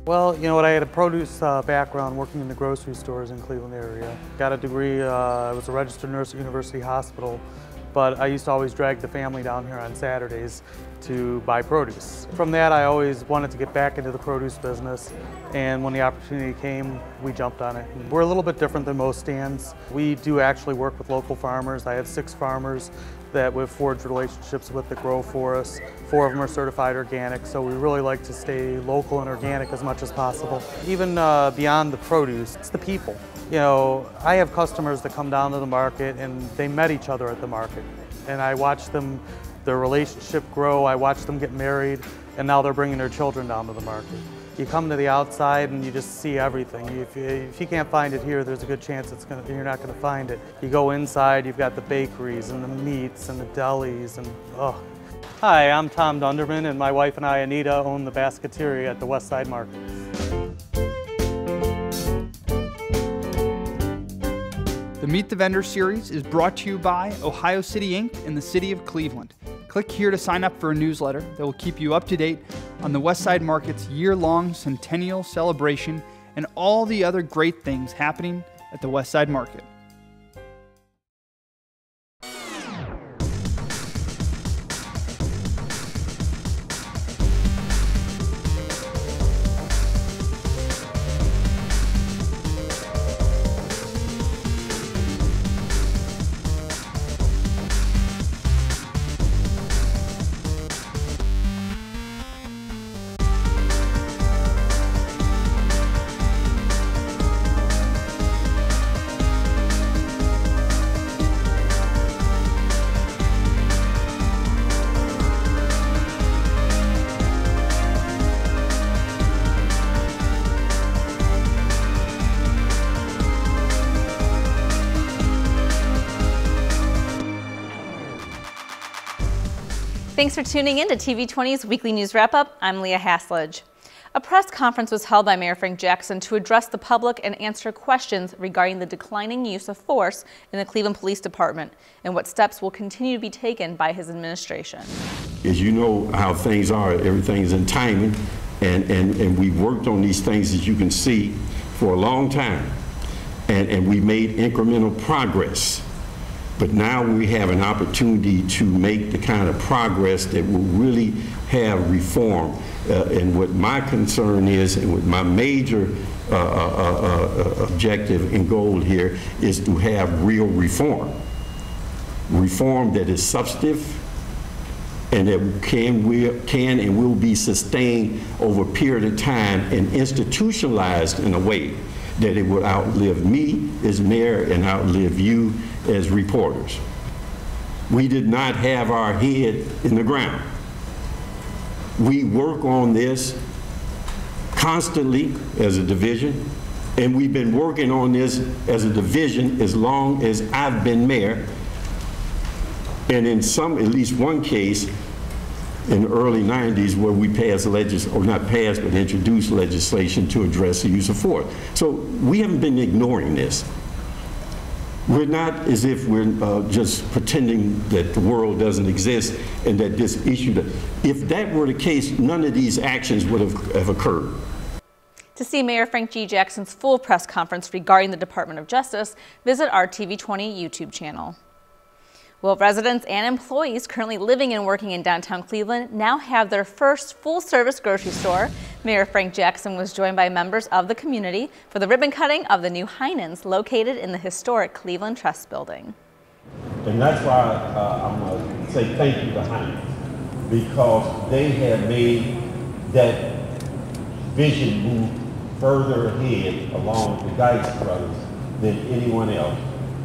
Well, you know what, I had a produce background working in the grocery stores in Cleveland area. Got a degree, I was a registered nurse at University Hospital, but I used to always drag the family down here on Saturdays to buy produce. From that, I always wanted to get back into the produce business, and when the opportunity came, we jumped on it. We're a little bit different than most stands. We do actually work with local farmers. I have 6 farmers that we've forged relationships with that grow for us. 4 of them are certified organic, so we really like to stay local and organic as much as possible. Even beyond the produce, it's the people. You know, I have customers that come down to the market and they met each other at the market. And I watch them, their relationship grow, I watch them get married, and now they're bringing their children down to the market. You come to the outside and you just see everything. If you can't find it here, there's a good chance you're not going to find it. You go inside, you've got the bakeries and the meats and the delis and oh. Hi, I'm Tom Dunderman, and my wife and I, Anita, own the Basketeria at the West Side Market. The Meet the Vendor series is brought to you by Ohio City Inc. and the City of Cleveland. Click here to sign up for a newsletter that will keep you up to date on the West Side Market's year-long centennial celebration and all the other great things happening at the West Side Market. Thanks for tuning in to TV20's Weekly News Wrap-Up. I'm Leah Haslage. A press conference was held by Mayor Frank Jackson to address the public and answer questions regarding the declining use of force in the Cleveland Police Department and what steps will continue to be taken by his administration. As you know how things are, everything's in timing, and we've worked on these things, as you can see, for a long time, and we made incremental progress. But now we have an opportunity to make the kind of progress that will really have reform. And what my concern is, and what my major objective and goal here is to have real reform. Reform that is substantive and that can and will be sustained over a period of time and institutionalized in a way that it would outlive me as mayor and outlive you as reporters. We did not have our head in the ground. We work on this constantly as a division, and we've been working on this as a division as long as I've been mayor. And in at least one case, in the early 90s, where we passed but introduced legislation to address the use of force. So we haven't been ignoring this. We're not as if we're just pretending that the world doesn't exist and that this issue, if that were the case, none of these actions would have occurred. To see Mayor Frank G. Jackson's full press conference regarding the Department of Justice, visit our TV20 YouTube channel. Well, residents and employees currently living and working in downtown Cleveland now have their first full-service grocery store. Mayor Frank Jackson was joined by members of the community for the ribbon cutting of the new Heinen's located in the historic Cleveland Trust Building. And that's why I'm going to say thank you to Heinen's, because they have made that vision move further ahead along with the Geist brothers than anyone else.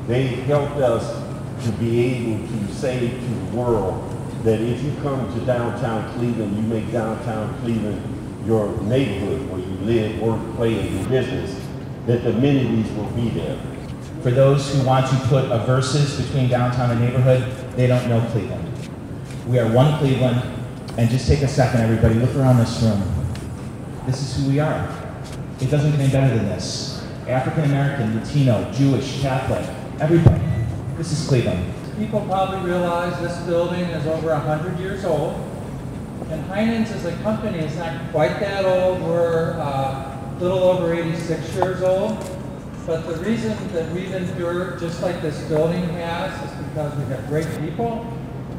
They helped us to be able to say to the world that if you come to downtown Cleveland, you make downtown Cleveland your neighborhood where you live, work, play, and do business, that the amenities will be there. For those who want to put a versus between downtown and neighborhood, they don't know Cleveland. We are one Cleveland, and just take a second, everybody, look around this room. This is who we are. It doesn't get any better than this. African American, Latino, Jewish, Catholic, everybody. This is Cleveland. People probably realize this building is over 100 years old. And Heinen's as a company is not quite that old. We're a little over 86 years old. But the reason that we've endured, just like this building has, is because we've got great people.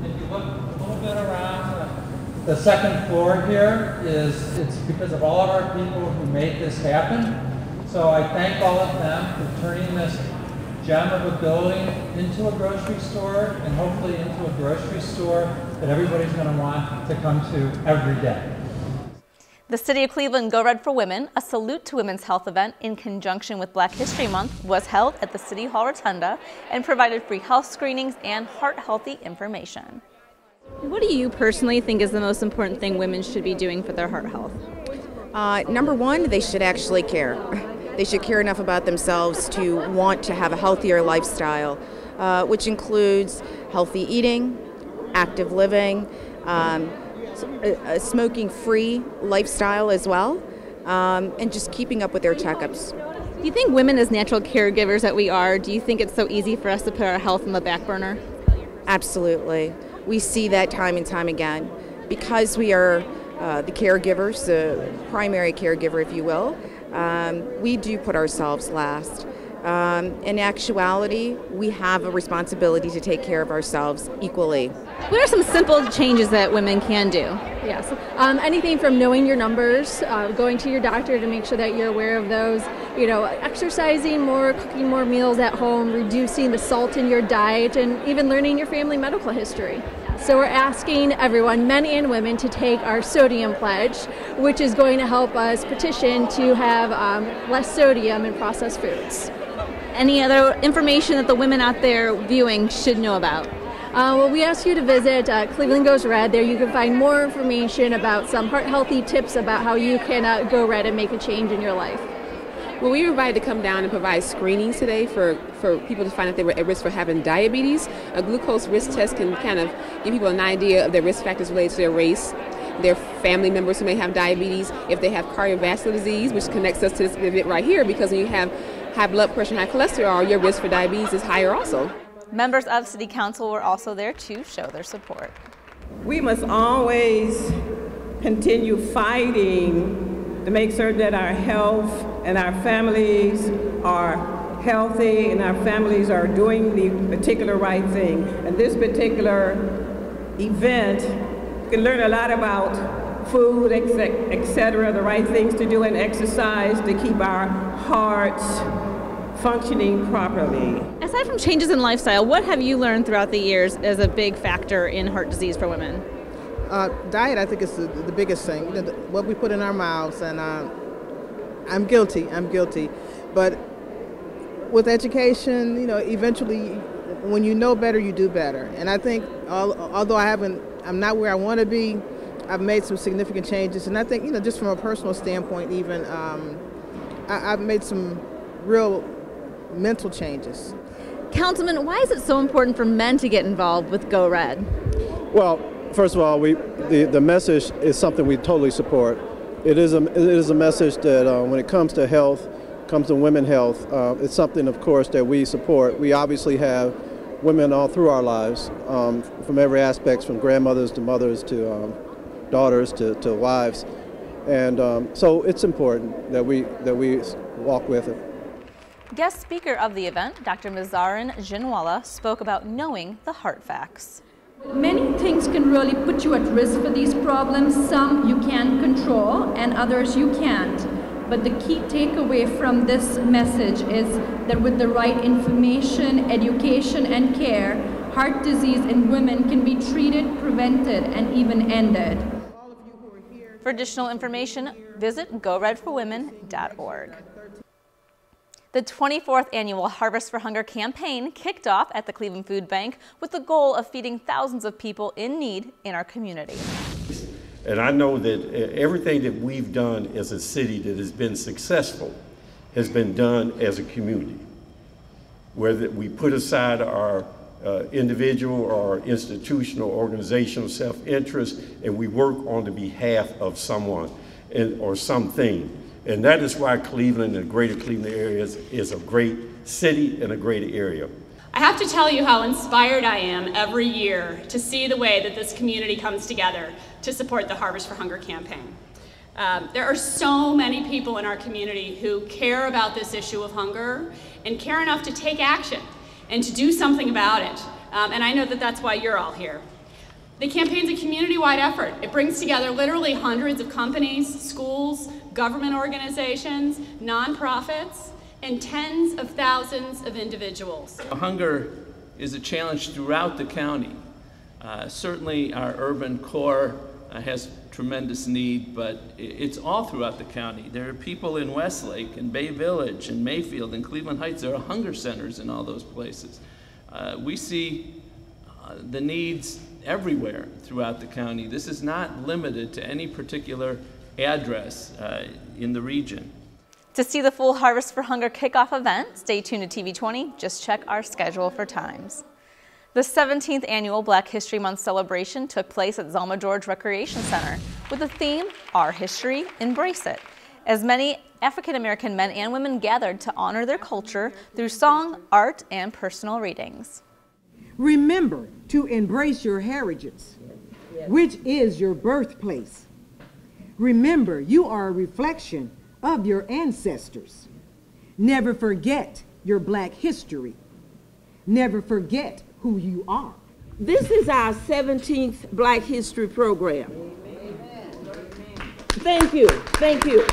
If you look a little bit around, the second floor here it's because of all of our people who made this happen. So I thank all of them for turning this gem of a building into a grocery store, and hopefully into a grocery store that everybody's going to want to come to every day. The City of Cleveland Go Red for Women, a salute to women's health event in conjunction with Black History Month, was held at the City Hall Rotunda and provided free health screenings and heart-healthy information. What do you personally think is the most important thing women should be doing for their heart health? Number one, they should actually care. They should care enough about themselves to want to have a healthier lifestyle, which includes healthy eating, active living, a smoking-free lifestyle as well, and just keeping up with their checkups. Do you think women as natural caregivers that we are, do you think it's so easy for us to put our health on the back burner? Absolutely. We see that time and time again. Because we are the caregivers, the primary caregiver, if you will, we do put ourselves last. In actuality, we have a responsibility to take care of ourselves equally. What are some simple changes that women can do? Yes, anything from knowing your numbers, going to your doctor to make sure that you're aware of those, exercising more, cooking more meals at home, reducing the salt in your diet, and even learning your family medical history. So we're asking everyone, men and women, to take our sodium pledge, which is going to help us petition to have less sodium in processed foods. Any other information that the women out there viewing should know about? Well, we ask you to visit Cleveland Goes Red. There you can find more information about some heart-healthy tips about how you can go red and make a change in your life. Well, we were invited to come down and provide screenings today for people to find out they were at risk for having diabetes. A glucose risk test can kind of give people an idea of their risk factors related to their race, their family members who may have diabetes, if they have cardiovascular disease, which connects us to this event right here, because when you have high blood pressure and high cholesterol, your risk for diabetes is higher also. Members of City Council were also there to show their support. We must always continue fighting to make certain that our health and our families are healthy and our families are doing the particular right thing. And this particular event, you can learn a lot about food, etc., the right things to do, and exercise to keep our hearts functioning properly. Aside from changes in lifestyle, what have you learned throughout the years as a big factor in heart disease for women? Diet, I think, is the biggest thing. What we put in our mouths, and I'm guilty. But with education, eventually, when you know better, you do better. And I think, although I'm not where I want to be, I've made some significant changes. And I think, just from a personal standpoint, even, I've made some real mental changes. Councilman, why is it so important for men to get involved with Go Red? Well, first of all, the message is something we totally support. It is a message that when it comes to health, comes to women's health, it's something, of course, that we support. We obviously have women all through our lives, from every aspect, from grandmothers to mothers to daughters to wives, and so it's important that we walk with it. Guest speaker of the event, Dr. Mazarin Jinwala, spoke about knowing the heart facts. Many things can really put you at risk for these problems. Some you can control and others you can't. But the key takeaway from this message is that with the right information, education, and care, heart disease in women can be treated, prevented, and even ended. For additional information, visit goredforwomen.org. The 24th annual Harvest for Hunger campaign kicked off at the Cleveland Food Bank with the goal of feeding thousands of people in need in our community. And I know that everything that we've done as a city that has been successful has been done as a community, where we put aside our individual or institutional, organizational self-interest, and we work on the behalf of someone or something. And that is why Cleveland and the greater Cleveland area is a great city and a great area. I have to tell you how inspired I am every year to see the way that this community comes together to support the Harvest for Hunger campaign. There are so many people in our community who care about this issue of hunger and care enough to take action and to do something about it. And I know that that's why you're all here. The campaign's a community-wide effort. It brings together literally hundreds of companies, schools, government organizations, nonprofits, and tens of thousands of individuals. Hunger is a challenge throughout the county. Certainly our urban core has tremendous need, but it's all throughout the county. There are people in Westlake and Bay Village and Mayfield and Cleveland Heights. There are hunger centers in all those places. We see the needs everywhere throughout the county. This is not limited to any particular address in the region. To see the full Harvest for Hunger kickoff event, stay tuned to TV20. Just check our schedule for times. The 17th annual Black History Month celebration took place at Zelma George Recreation Center with the theme, Our History, Embrace It, as many African-American men and women gathered to honor their culture through song, art, and personal readings. Remember to embrace your heritage, which is your birthplace. Remember, you are a reflection of your ancestors. Never forget your Black history. Never forget who you are. This is our 17th Black History program. Thank you, thank you.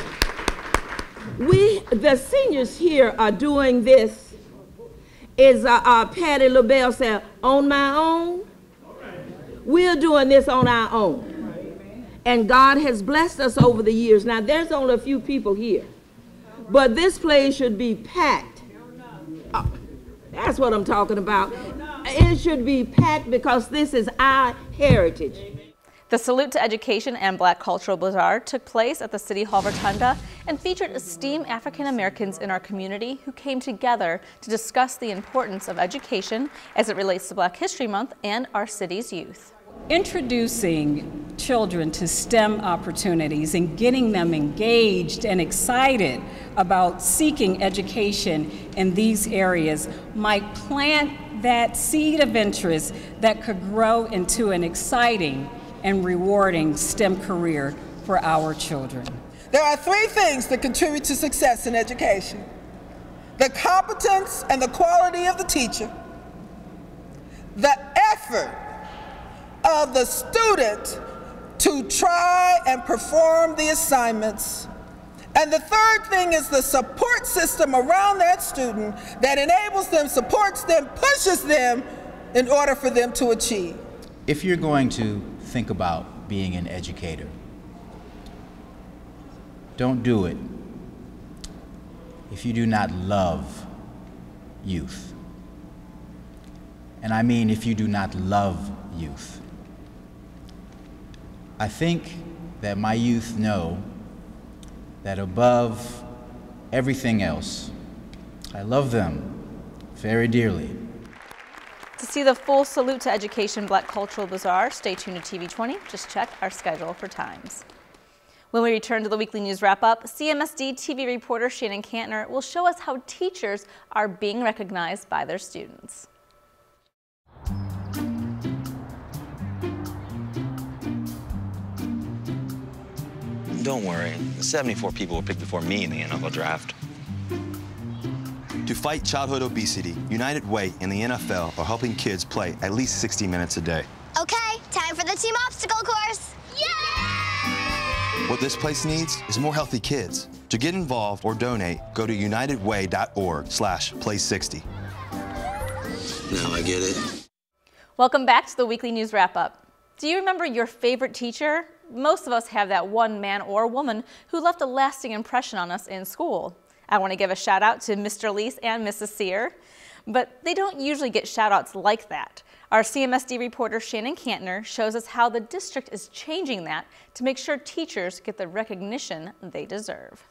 The seniors here are doing this. Is Patty LaBelle said, on my own? We're doing this on our own. And God has blessed us over the years. Now, there's only a few people here, but this place should be packed. That's what I'm talking about. It should be packed because this is our heritage. The Salute to Education and Black Cultural Bazaar took place at the City Hall Rotunda and featured esteemed African Americans in our community who came together to discuss the importance of education as it relates to Black History Month and our city's youth. Introducing children to STEM opportunities and getting them engaged and excited about seeking education in these areas might plant that seed of interest that could grow into an exciting and rewarding STEM career for our children. There are three things that contribute to success in education: the competence and the quality of the teacher, the effort of the student to try and perform the assignments, and the third thing is the support system around that student that enables them, supports them, pushes them in order for them to achieve. If you're going to think about being an educator, don't do it if you do not love youth. And I mean if you do not love youth. I think that my youth know that above everything else, I love them very dearly. To see the full Salute to Education Black Cultural Bazaar, stay tuned to TV20. Just check our schedule for times. When we return to the weekly news wrap-up, CMSD TV reporter Shannon Cantner will show us how teachers are being recognized by their students. Don't worry, 74 people were picked before me in the NFL draft. To fight childhood obesity, United Way and the NFL are helping kids play at least 60 minutes a day. Okay, time for the team obstacle course. Yay! What this place needs is more healthy kids. To get involved or donate, go to unitedway.org/play60. Now I get it. Welcome back to the weekly news wrap-up. Do you remember your favorite teacher? Most of us have that one man or woman who left a lasting impression on us in school. I want to give a shout out to Mr. Lease and Mrs. Sear, but they don't usually get shout outs like that. Our CMSD reporter Shannon Cantner shows us how the district is changing that to make sure teachers get the recognition they deserve.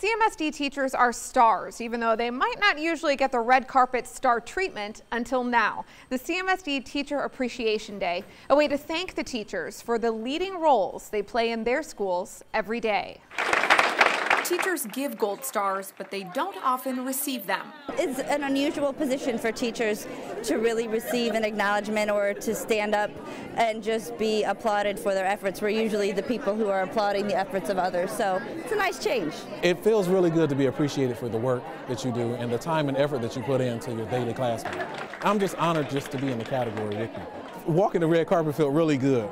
CMSD teachers are stars, even though they might not usually get the red carpet star treatment until now. The CMSD Teacher Appreciation Day, a way to thank the teachers for the leading roles they play in their schools every day. Teachers give gold stars, but they don't often receive them. It's an unusual position for teachers to really receive an acknowledgement or to stand up and just be applauded for their efforts. We're usually the people who are applauding the efforts of others, so it's a nice change. It feels really good to be appreciated for the work that you do and the time and effort that you put into your daily classroom. I'm just honored just to be in the category with you. Walking the red carpet felt really good.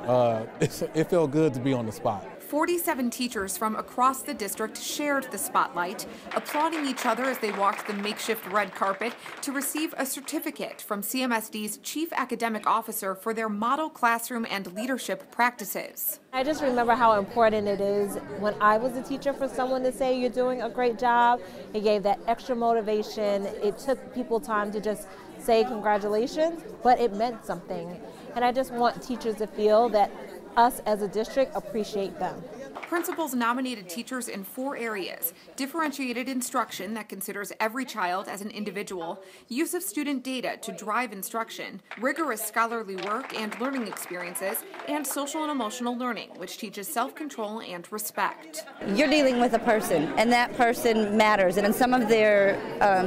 It felt good to be on the spot. 47 teachers from across the district shared the spotlight, applauding each other as they walked the makeshift red carpet to receive a certificate from CMSD's Chief Academic Officer for their model classroom and leadership practices. I just remember how important it is when I was a teacher for someone to say you're doing a great job. It gave that extra motivation. It took people time to just say congratulations, but it meant something. And I just want teachers to feel that us as a district appreciate them. Principals nominated teachers in 4 areas: differentiated instruction that considers every child as an individual, use of student data to drive instruction, rigorous scholarly work and learning experiences, and social and emotional learning, which teaches self-control and respect. You're dealing with a person, and that person matters, and some of their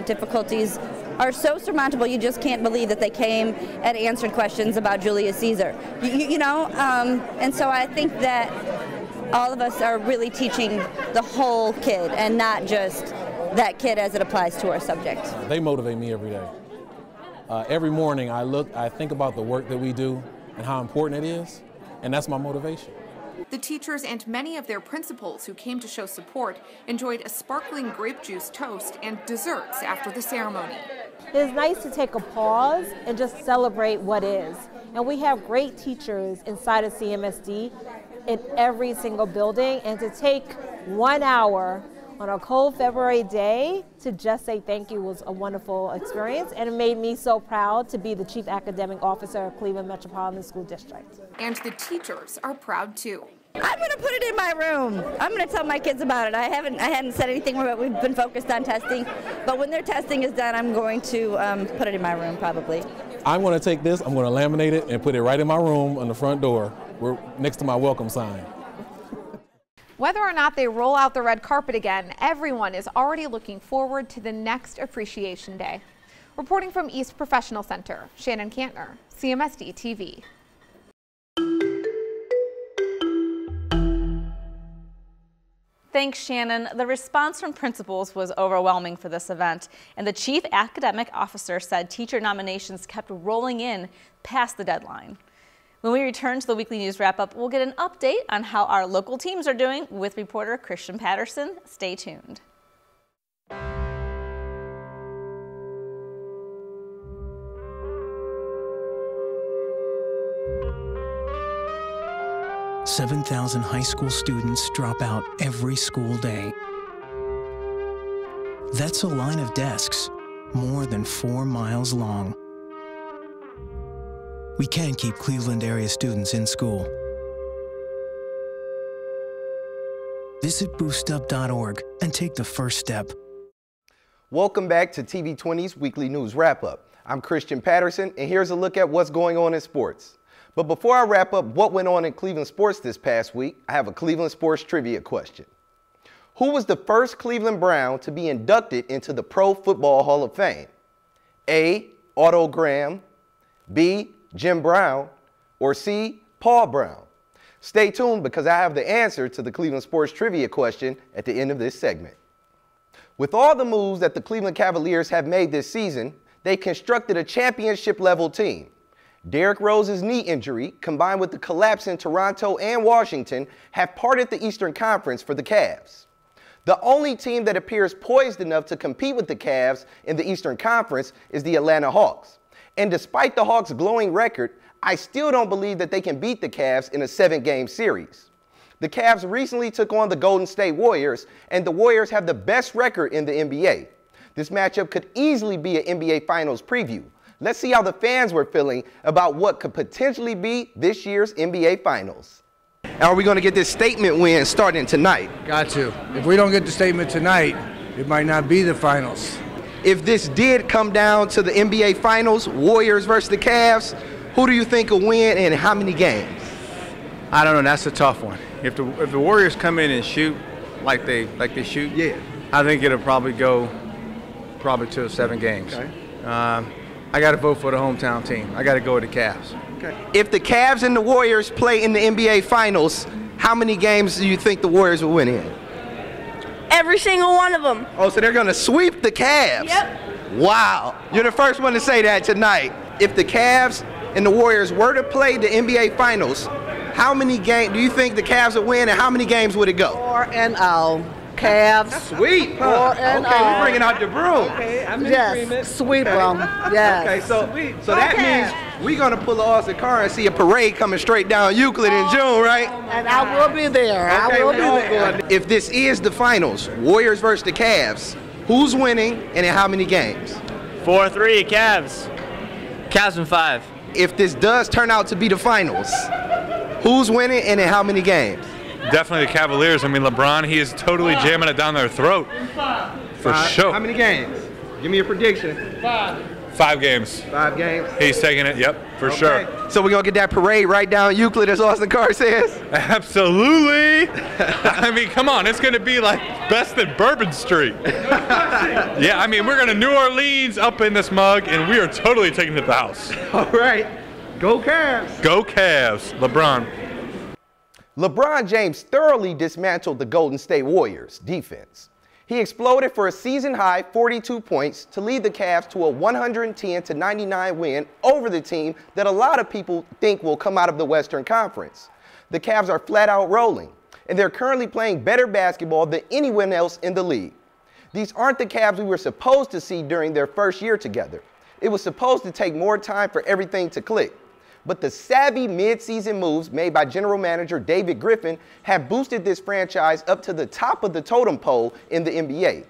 difficulties are so surmountable you just can't believe that they came and answered questions about Julius Caesar. And so I think that all of us are really teaching the whole kid and not just that kid as it applies to our subject. They motivate me every day. Every morning I think about the work that we do and how important it is, and that's my motivation. The teachers and many of their principals who came to show support enjoyed a sparkling grape juice toast and desserts after the ceremony. It's nice to take a pause and just celebrate what is. And we have great teachers inside of CMSD in every single building, and to take 1 hour on a cold February day to just say thank you was a wonderful experience, and it made me so proud to be the Chief Academic Officer of Cleveland Metropolitan School District. And the teachers are proud too. I'm going to put it in my room. I'm going to tell my kids about it. I hadn't said anything about it. We've been focused on testing, but when their testing is done, I'm going to put it in my room probably. I'm going to take this, I'm going to laminate it and put it right in my room on the front door, next to my welcome sign. Whether or not they roll out the red carpet again, everyone is already looking forward to the next Appreciation Day. Reporting from East Professional Center, Shannon Kantner, CMSD TV. Thanks, Shannon. The response from principals was overwhelming for this event, and the Chief Academic Officer said teacher nominations kept rolling in past the deadline. When we return to the weekly news wrap-up, we'll get an update on how our local teams are doing with reporter Christian Patterson. Stay tuned. "7,000 high school students drop out every school day. That's a line of desks more than 4 miles long. We can't keep Cleveland area students in school. Visit boostup.org and take the first step." Welcome back to TV20's Weekly News Wrap-Up. I'm Christian Patterson, and here's a look at what's going on in sports. But before I wrap up what went on in Cleveland sports this past week, I have a Cleveland sports trivia question. Who was the first Cleveland Brown to be inducted into the Pro Football Hall of Fame? A. Otto Graham, B. Jim Brown, or C. Paul Brown? Stay tuned because I have the answer to the Cleveland sports trivia question at the end of this segment. With all the moves that the Cleveland Cavaliers have made this season, they constructed a championship-level team. Derrick Rose's knee injury, combined with the collapse in Toronto and Washington, have parted the Eastern Conference for the Cavs. The only team that appears poised enough to compete with the Cavs in the Eastern Conference is the Atlanta Hawks. And despite the Hawks' glowing record, I still don't believe that they can beat the Cavs in a 7-game series. The Cavs recently took on the Golden State Warriors, and the Warriors have the best record in the NBA. This matchup could easily be an NBA Finals preview. Let's see how the fans were feeling about what could potentially be this year's NBA Finals. Are we going to get this statement win starting tonight? Got to. If we don't get the statement tonight, it might not be the finals. If this did come down to the NBA Finals, Warriors versus the Cavs, who do you think will win and how many games? I don't know. That's a tough one. If the Warriors come in and shoot like they shoot, yeah, I think it'll probably go to 7 games. Okay. I got to vote for the hometown team. I got to go with the Cavs. Okay. If the Cavs and the Warriors play in the NBA Finals, how many games do you think the Warriors will win in? Every single one of them. Oh, so they're going to sweep the Cavs? Yep. Wow. You're the first one to say that tonight. If the Cavs and the Warriors were to play the NBA Finals, how many games do you think the Cavs would win, and how many games would it go? 4-0. Cavs. Sweet. Huh? Okay, we're bringing out the broom. Okay, I'm in agreement. Sweep them. Yes. Okay, so that means we're going to pull a Austin car and see a parade coming straight down Euclid in June, right? And I will be there. Okay, I will be there. If this is the finals, Warriors versus the Cavs, who's winning and in how many games? 4-3, Cavs. Cavs in 5. If this does turn out to be the finals, who's winning and in how many games? Definitely the Cavaliers. I mean, LeBron, he is totally jamming it down their throat. For sure. How many games? Give me a prediction. 5 games. 5 games? He's taking it, yep, for sure. So we're going to get that parade right down Euclid, as Austin Carr says? Absolutely. I mean, come on, it's going to be like best in Bourbon Street. Yeah, I mean, we're going to New Orleans up in this mug, and we are totally taking it to the house. All right. Go Cavs. Go Cavs. LeBron. LeBron James thoroughly dismantled the Golden State Warriors defense. He exploded for a season-high 42 points to lead the Cavs to a 110-99 win over the team that a lot of people think will come out of the Western Conference. The Cavs are flat-out rolling, and they're currently playing better basketball than anyone else in the league. These aren't the Cavs we were supposed to see during their first year together. It was supposed to take more time for everything to click. But the savvy mid-season moves made by general manager David Griffin have boosted this franchise up to the top of the totem pole in the NBA,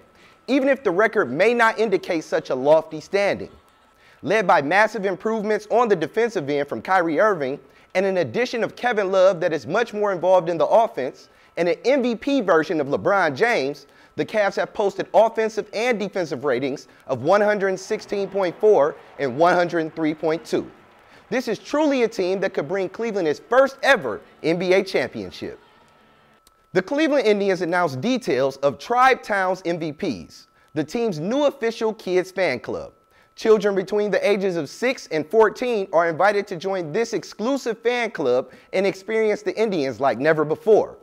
even if the record may not indicate such a lofty standing. Led by massive improvements on the defensive end from Kyrie Irving and an addition of Kevin Love that is much more involved in the offense and an MVP version of LeBron James, the Cavs have posted offensive and defensive ratings of 116.4 and 103.2. This is truly a team that could bring Cleveland its first ever NBA championship. The Cleveland Indians announced details of Tribe Town's MVPs, the team's new official kids fan club. Children between the ages of 6 and 14 are invited to join this exclusive fan club and experience the Indians like never before.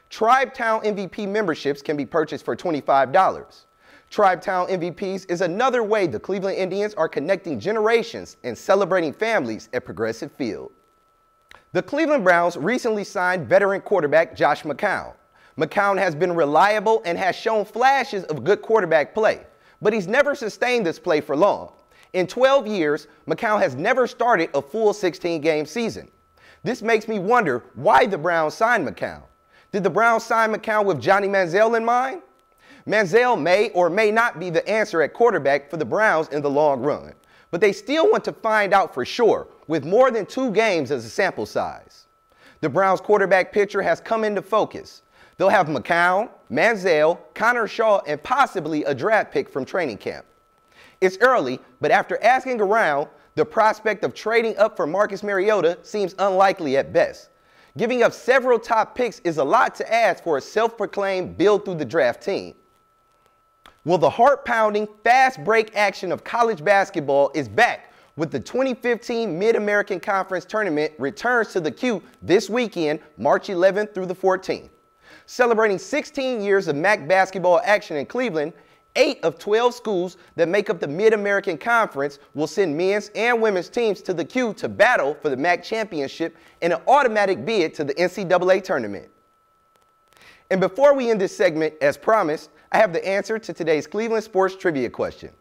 Tribe Town MVP memberships can be purchased for $25. Tribe Town MVPs is another way the Cleveland Indians are connecting generations and celebrating families at Progressive Field. The Cleveland Browns recently signed veteran quarterback Josh McCown. McCown has been reliable and has shown flashes of good quarterback play, but he's never sustained this play for long. In 12 years, McCown has never started a full 16-game season. This makes me wonder why the Browns signed McCown. Did the Browns sign McCown with Johnny Manziel in mind? Manziel may or may not be the answer at quarterback for the Browns in the long run, but they still want to find out for sure with more than 2 games as a sample size. The Browns quarterback picture has come into focus. They'll have McCown, Manziel, Connor Shaw, and possibly a draft pick from training camp. It's early, but after asking around, the prospect of trading up for Marcus Mariota seems unlikely at best. Giving up several top picks is a lot to ask for a self-proclaimed build-through-the-draft team. Well, the heart-pounding, fast break action of college basketball is back with the 2015 Mid-American Conference Tournament returns to the Q this weekend, March 11th through the 14th. Celebrating 16 years of MAC basketball action in Cleveland, 8 of 12 schools that make up the Mid-American Conference will send men's and women's teams to the Q to battle for the MAC championship and an automatic bid to the NCAA tournament. And before we end this segment, as promised, I have the answer to today's Cleveland sports trivia question.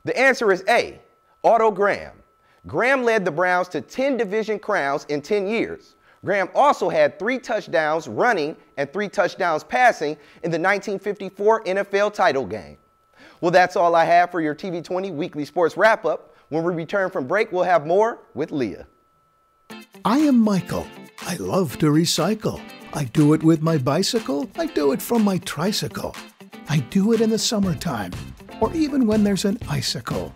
The answer is A, Otto Graham. Graham led the Browns to 10 division crowns in 10 years. Graham also had 3 touchdowns running and 3 touchdowns passing in the 1954 NFL title game. Well, that's all I have for your TV20 weekly sports wrap-up. When we return from break, we'll have more with Leah. I am Michael. I love to recycle. I do it with my bicycle. I do it from my tricycle. I do it in the summertime, or even when there's an icicle.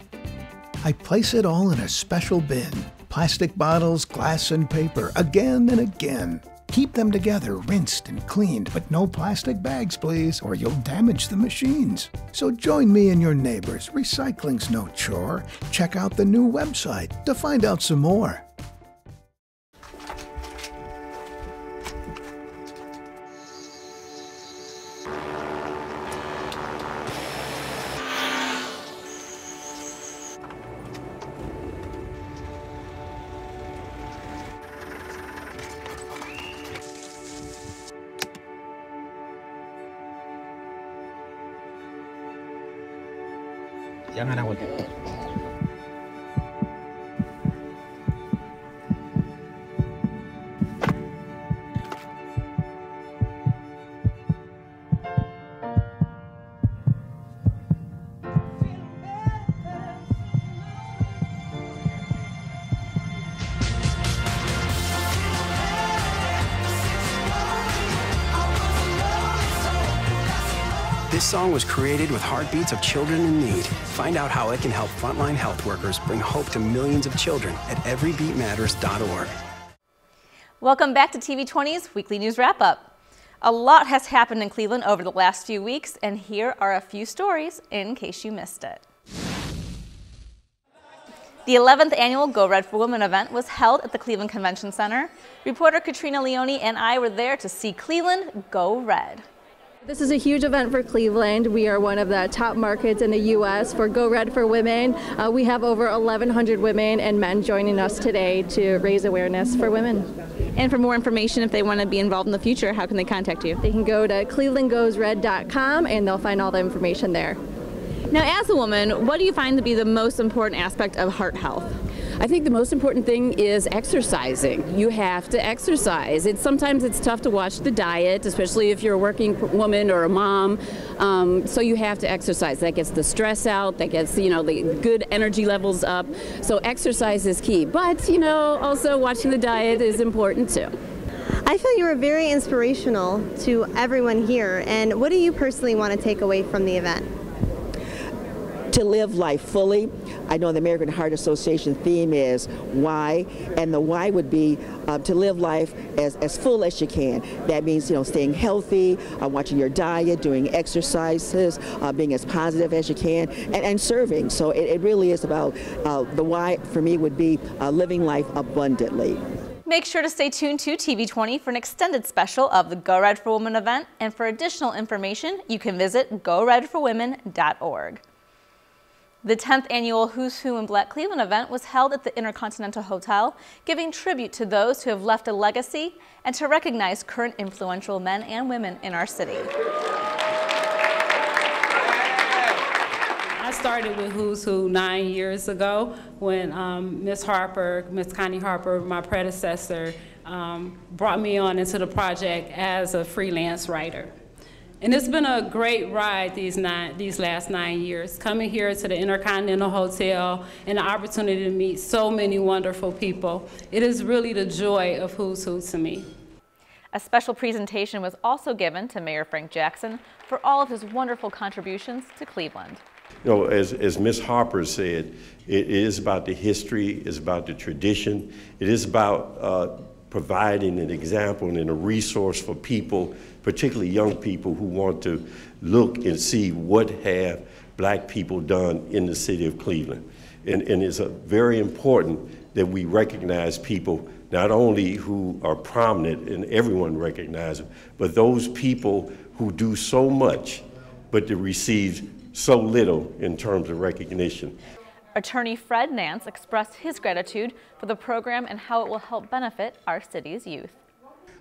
I place it all in a special bin. Plastic bottles, glass, and paper, again and again. Keep them together, rinsed and cleaned, but no plastic bags, please, or you'll damage the machines. So join me and your neighbors. Recycling's no chore. Check out the new website to find out some more. Jangan awal. This song was created with heartbeats of children in need. Find out how it can help frontline health workers bring hope to millions of children at everybeatmatters.org. Welcome back to TV20's Weekly News Wrap-Up. A lot has happened in Cleveland over the last few weeks, and here are a few stories in case you missed it. The 11th annual Go Red for Women event was held at the Cleveland Convention Center. Reporter Katrina Leone and I were there to see Cleveland go red. This is a huge event for Cleveland. We are one of the top markets in the U.S. for Go Red for Women. We have over 1,100 women and men joining us today to raise awareness for women. And for more information, if they want to be involved in the future, how can they contact you? They can go to clevelandgoesred.com and they'll find all the information there. Now, as a woman, what do you find to be the most important aspect of heart health? I think the most important thing is exercising. You have to exercise. Sometimes it's tough to watch the diet, especially if you're a working woman or a mom. So you have to exercise. That gets the stress out. That gets the good energy levels up. So exercise is key. But also watching the diet is important too. I feel you were very inspirational to everyone here. And what do you personally want to take away from the event? To live life fully. I know the American Heart Association theme is why, and the why would be to live life as full as you can. That means staying healthy, watching your diet, doing exercises, being as positive as you can, and serving. So it really is about the why for me would be living life abundantly. Make sure to stay tuned to TV20 for an extended special of the Go Red for Women event, and for additional information, you can visit goredforwomen.org. The 10th annual Who's Who in Black Cleveland event was held at the Intercontinental Hotel, giving tribute to those who have left a legacy and to recognize current influential men and women in our city. I started with Who's Who 9 years ago when Miss Connie Harper, my predecessor, brought me on into the project as a freelance writer. And it's been a great ride these last 9 years, coming here to the Intercontinental Hotel and the opportunity to meet so many wonderful people. It is really the joy of Who's Who to me. A special presentation was also given to Mayor Frank Jackson for all of his wonderful contributions to Cleveland. As Ms. Harper said, it is about the history, it's about the tradition, it is about providing an example and a resource for people, particularly young people who want to look and see what have black people done in the city of Cleveland. And it's very important that we recognize people not only who are prominent and everyone recognizes them, but those people who do so much but to receive so little in terms of recognition. Attorney Fred Nance expressed his gratitude for the program and how it will help benefit our city's youth.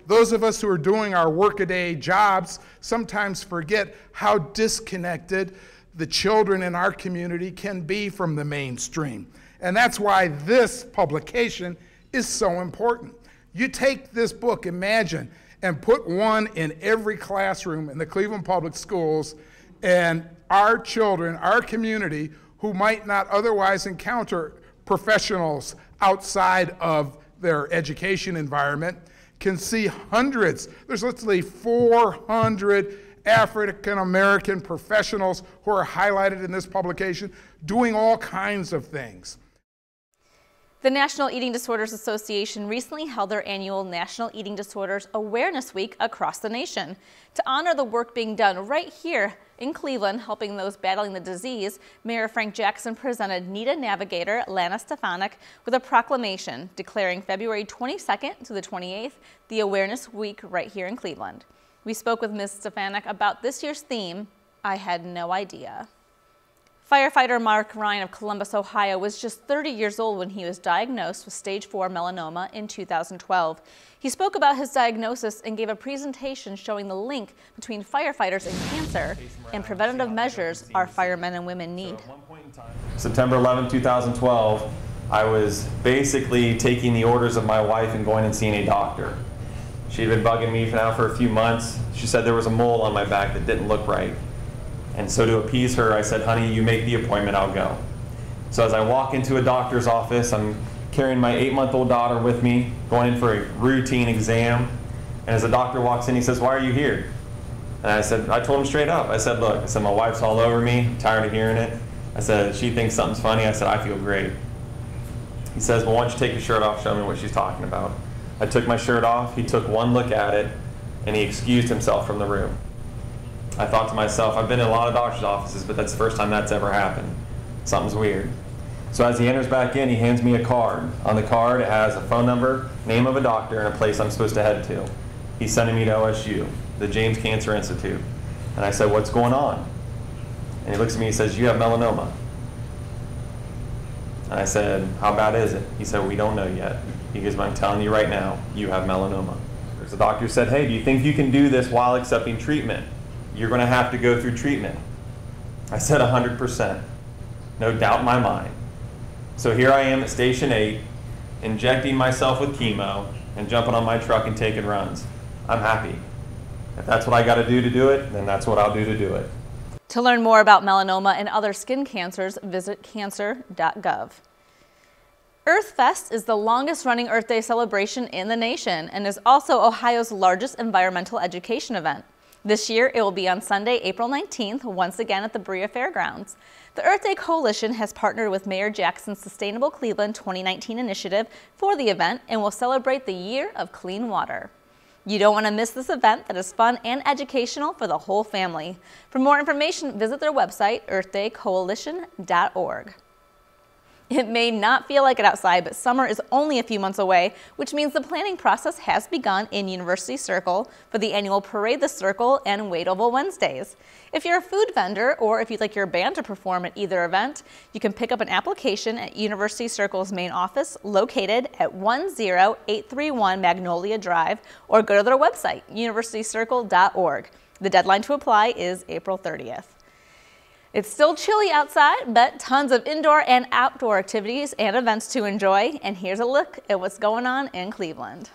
Those of us who are doing our workaday jobs sometimes forget how disconnected the children in our community can be from the mainstream. And that's why this publication is so important. You take this book, Imagine, and put one in every classroom in the Cleveland Public Schools, and our children, our community, who might not otherwise encounter professionals outside of their education environment, can see hundreds. There's literally 400 African American professionals who are highlighted in this publication doing all kinds of things. The National Eating Disorders Association recently held their annual National Eating Disorders Awareness Week across the nation. To honor the work being done right here in Cleveland, helping those battling the disease, Mayor Frank Jackson presented NEDA navigator Lana Stefanik with a proclamation declaring February 22nd to the 28th the Awareness Week right here in Cleveland. We spoke with Ms. Stefanik about this year's theme, I Had No Idea. Firefighter Mark Ryan of Columbus, Ohio was just 30 years old when he was diagnosed with stage 4 melanoma in 2012. He spoke about his diagnosis and gave a presentation showing the link between firefighters and cancer and preventative measures our firemen and women need. September 11, 2012, I was basically taking the orders of my wife and going and seeing a doctor. She'd been bugging me now for a few months. She said there was a mole on my back that didn't look right. And so to appease her, I said, honey, you make the appointment, I'll go. So as I walk into a doctor's office, I'm carrying my 8-month-old daughter with me, going in for a routine exam. And as the doctor walks in, he says, why are you here? And I told him straight up. I said, look, my wife's all over me, I'm tired of hearing it. I said, she thinks something's funny. I said, I feel great. He says, well, why don't you take your shirt off, show me what she's talking about. I took my shirt off, he took one look at it, and he excused himself from the room. I thought to myself, I've been in a lot of doctor's offices, but that's the first time that's ever happened. Something's weird. So as he enters back in, he hands me a card. On the card, it has a phone number, name of a doctor, and a place I'm supposed to head to. He's sending me to OSU, the James Cancer Institute. And I said, what's going on? And he looks at me and says, you have melanoma. And I said, how bad is it? He said, we don't know yet. He goes, I'm telling you right now, you have melanoma. The doctor said, hey, do you think you can do this while accepting treatment? You're going to have to go through treatment. I said 100%. No doubt in my mind. So here I am at Station 8, injecting myself with chemo and jumping on my truck and taking runs. I'm happy. If that's what I got to do it, then that's what I'll do to do it. To learn more about melanoma and other skin cancers, visit cancer.gov. Earth Fest is the longest-running Earth Day celebration in the nation and is also Ohio's largest environmental education event. This year, it will be on Sunday, April 19th, once again at the Berea Fairgrounds. The Earth Day Coalition has partnered with Mayor Jackson's Sustainable Cleveland 2019 initiative for the event and will celebrate the Year of Clean Water. You don't want to miss this event that is fun and educational for the whole family. For more information, visit their website, earthdaycoalition.org. It may not feel like it outside, but summer is only a few months away, which means the planning process has begun in University Circle for the annual Parade the Circle and Wade Oval Wednesdays. If you're a food vendor or if you'd like your band to perform at either event, you can pick up an application at University Circle's main office located at 10831 Magnolia Drive or go to their website, universitycircle.org. The deadline to apply is April 30th. It's still chilly outside, but tons of indoor and outdoor activities and events to enjoy. And here's a look at what's going on in Cleveland.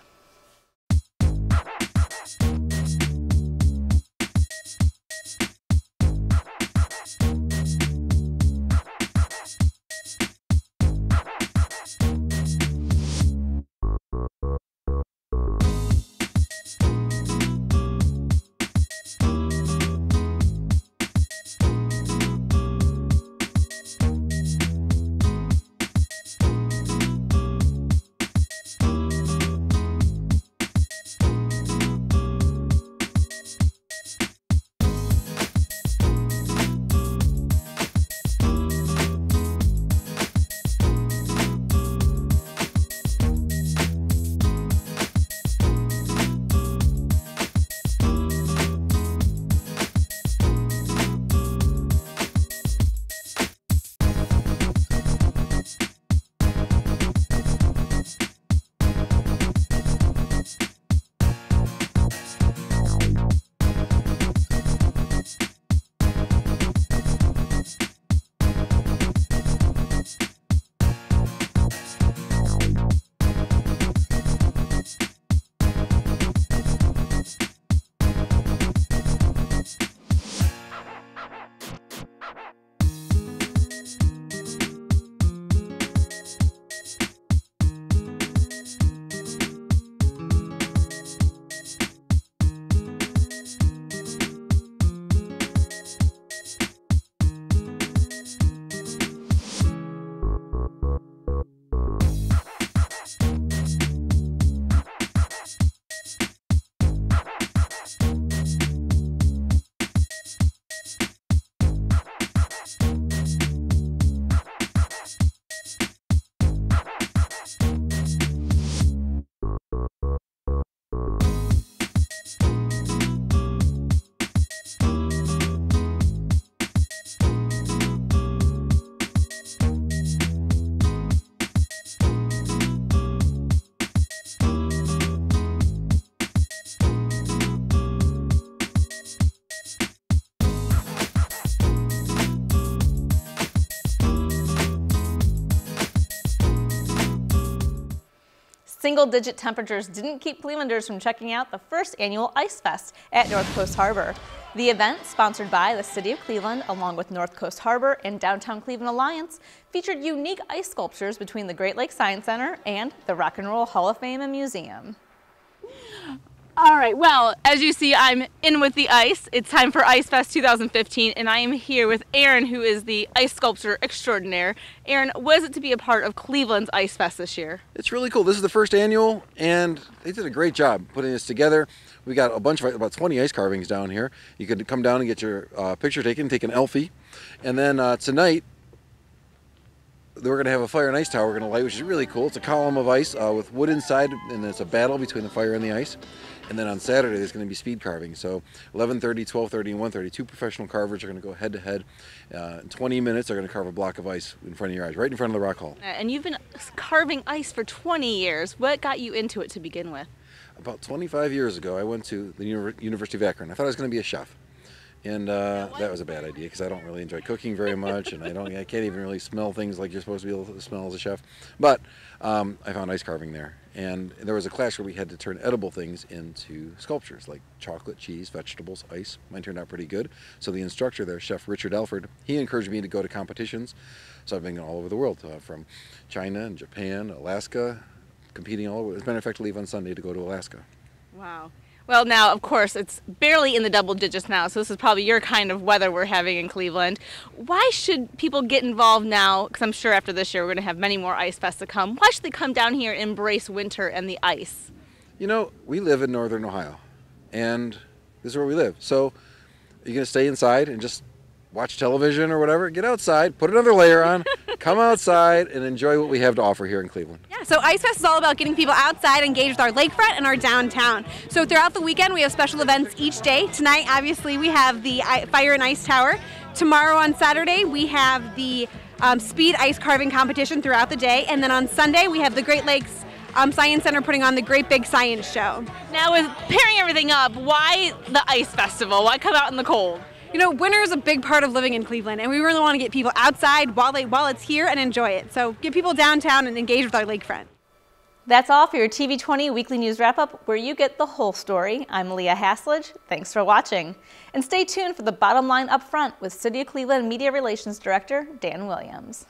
Single-digit temperatures didn't keep Clevelanders from checking out the first annual Ice Fest at Northcoast Harbor. The event, sponsored by the City of Cleveland along with Northcoast Harbor and Downtown Cleveland Alliance, featured unique ice sculptures between the Great Lakes Science Center and the Rock and Roll Hall of Fame and Museum. All right, well, as you see, I'm in with the ice. It's time for Ice Fest 2015, and I am here with Aaron, who is the ice sculptor extraordinaire. Aaron, what is it to be a part of Cleveland's Ice Fest this year? It's really cool. This is the first annual, and they did a great job putting this together. We got a bunch of, about 20 ice carvings down here. You could come down and get your picture taken, take an Elfie. And then tonight, we're going to have a fire and ice tower we're going to light, which is really cool. It's a column of ice with wood inside, and it's a battle between the fire and the ice. And then on Saturday, there's going to be speed carving. So 11:30, 12:30, and 1:30, two professional carvers are going to go head to head. In 20 minutes, they're going to carve a block of ice in front of your eyes, right in front of the Rock Hall. And you've been carving ice for 20 years. What got you into it to begin with? About 25 years ago, I went to the University of Akron. I thought I was going to be a chef. And that was a bad idea because I don't really enjoy cooking very much, and I can't even really smell things like you're supposed to be able to smell as a chef. But I found ice carving there, and there was a class where we had to turn edible things into sculptures, like chocolate, cheese, vegetables, ice. Mine turned out pretty good. So the instructor there, Chef Richard Alford, he encouraged me to go to competitions. So I've been all over the world, from China and Japan, Alaska, competing all over. As a matter of fact, I leave on Sunday to go to Alaska. Wow. Well, now, of course, it's barely in the double digits now, so this is probably your kind of weather we're having in Cleveland. Why should people get involved now? Because I'm sure after this year we're going to have many more Ice Fests to come. Why should they come down here and embrace winter and the ice? You know, we live in northern Ohio, and this is where we live. So you're going to stay inside and just watch television or whatever? Get outside, put another layer on, come outside, and enjoy what we have to offer here in Cleveland. Yeah, so Ice Fest is all about getting people outside, engaged with our lakefront and our downtown. So throughout the weekend, we have special events each day. Tonight, obviously, we have the Fire and Ice Tower. Tomorrow on Saturday, we have the speed ice carving competition throughout the day. And then on Sunday, we have the Great Lakes Science Center putting on the Great Big Science Show. Now, with pairing everything up, why the Ice Festival? Why come out in the cold? You know, winter is a big part of living in Cleveland, and we really want to get people outside while it's here and enjoy it. So get people downtown and engage with our lakefront. That's all for your TV20 Weekly News Wrap-Up, where you get the whole story. I'm Leah Haslage. Thanks for watching. And stay tuned for the bottom line up front with City of Cleveland Media Relations Director Dan Williams.